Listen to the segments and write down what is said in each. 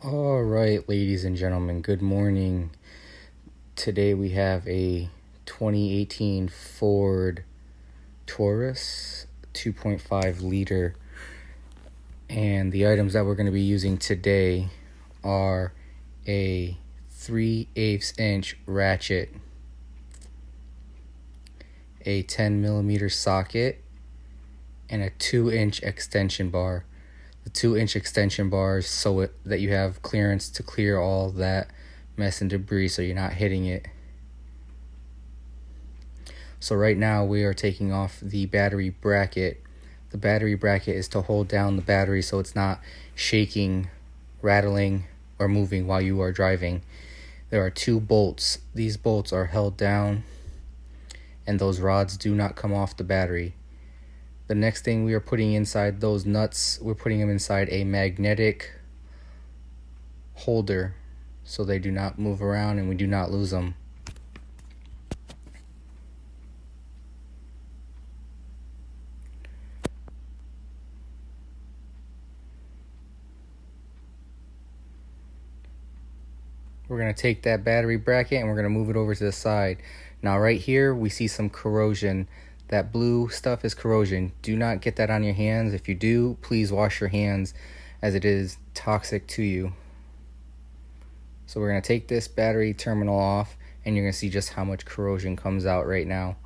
All right, ladies and gentlemen, good morning. Today we have a 2018 Ford Taurus 2.5 liter, and the items that we're going to be using today are a 3/8 inch ratchet, a 10 millimeter socket, and a 2-inch extension bar. The 2-inch extension bars so that you have clearance to clear all that mess and debris so you're not hitting it. So right now we are taking off the battery bracket. The battery bracket is to hold down the battery so it's not shaking, rattling, or moving while you are driving. There are 2 bolts. These bolts are held down and those rods do not come off the battery. The next thing we are putting inside those nuts, we're putting them inside a magnetic holder so they do not move around and we do not lose them. We're going to take that battery bracket and we're going to move it over to the side. Now right here we see some corrosion. That blue stuff is corrosion. Do not get that on your hands. If you do, please wash your hands as it is toxic to you. So we're going to take this battery terminal off and you're going to see just how much corrosion comes out right now.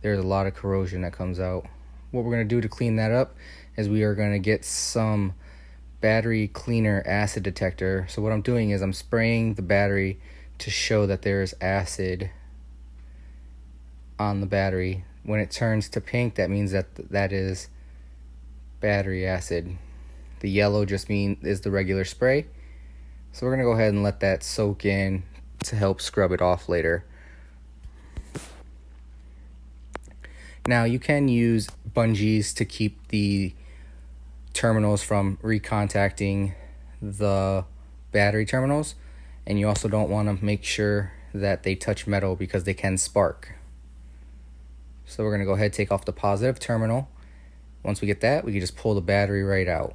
There's a lot of corrosion that comes out. What we're going to do to clean that up is we are going to get some battery cleaner acid detector. So what I'm doing is I'm spraying the battery to show that there's acid on the battery. When it turns to pink, that means that is battery acid. The yellow just is the regular spray. So we're going to go ahead and let that soak in to help scrub it off later. Now you can use bungees to keep the terminals from recontacting the battery terminals, and you also don't want to make sure that they touch metal because they can spark. So we're going to go ahead and take off the positive terminal. Once we get that, we can just pull the battery right out.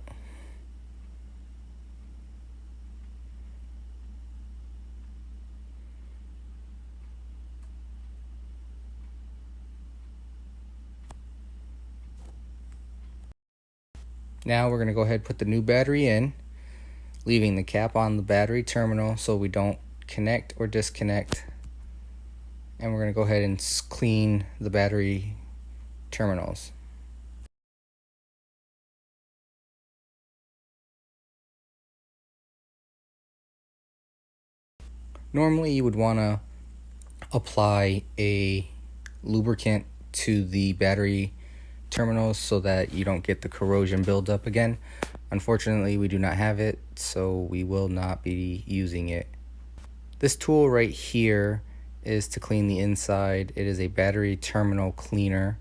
Now we're going to go ahead and put the new battery in, leaving the cap on the battery terminal so we don't connect or disconnect. And we're going to go ahead and clean the battery terminals. Normally you would want to apply a lubricant to the battery terminals so that you don't get the corrosion buildup again. Unfortunately, we do not have it, so we will not be using it. This tool right here is to clean the inside. It is a battery terminal cleaner.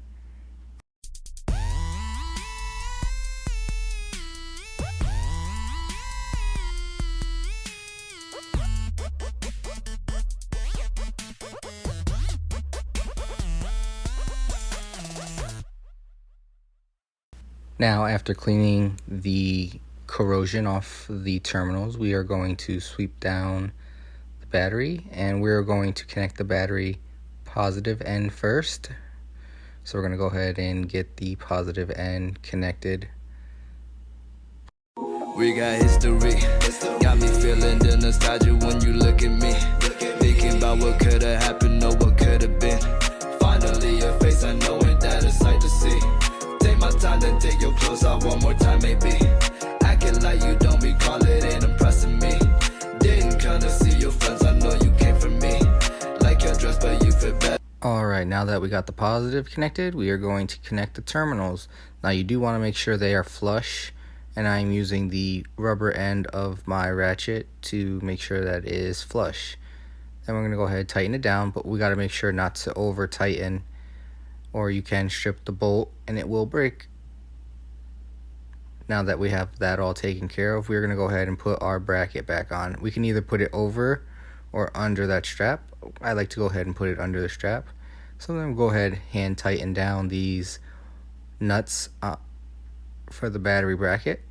Now, after cleaning the corrosion off the terminals, we are going to sweep down the battery and we're going to connect the battery positive end first. So we're going to go ahead and get the positive end connected. We got history, got me feeling the nostalgia when you look at me, thinking about what could have happened or what could have been. Finally your face, I know it, that a sight to see. Take my time, then take your clothes out one more time maybe. Acting like you don't recall it, ain't impressing me. Didn't come to see your friends, I know you came for me. Like your dress, but you fit better. Alright, now that we got the positive connected, we are going to connect the terminals. Now you do want to make sure they are flush, and I'm using the rubber end of my ratchet to make sure that it is flush. Then we're going to go ahead and tighten it down, but we got to make sure not to over tighten, or you can strip the bolt and it will break. Now that we have that all taken care of, we're going to go ahead and put our bracket back on. We can either put it over or under that strap. I like to go ahead and put it under the strap. So then we'll go ahead and hand tighten down these nuts for the battery bracket.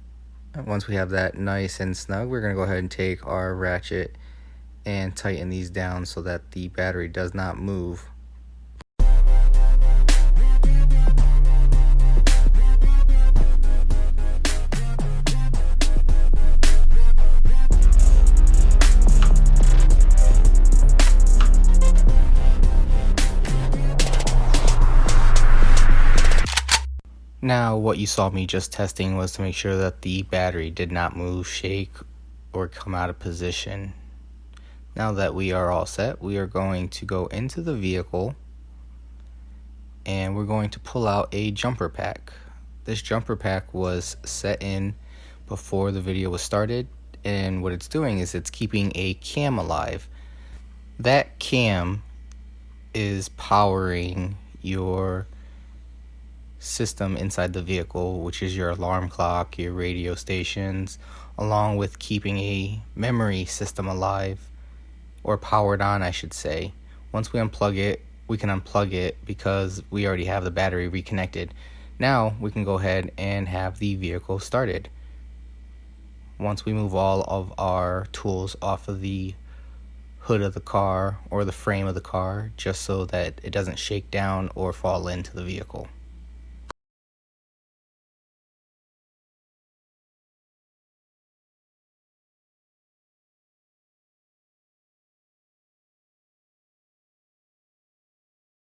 Once we have that nice and snug, we're going to go ahead and take our ratchet and tighten these down so that the battery does not move. Now, what you saw me just testing was to make sure that the battery did not move, shake, or come out of position. Now that we are all set, we are going to go into the vehicle and we're going to pull out a jumper pack. This jumper pack was set in before the video was started, and what it's doing is it's keeping a cam alive. That cam is powering your system inside the vehicle, which is your alarm clock, your radio stations, along with keeping a memory system alive, or powered on, I should say. Once we unplug it, we can unplug it because we already have the battery reconnected. Now we can go ahead and have the vehicle started. Once we move all of our tools off of the hood of the car or the frame of the car, just so that it doesn't shake down or fall into the vehicle.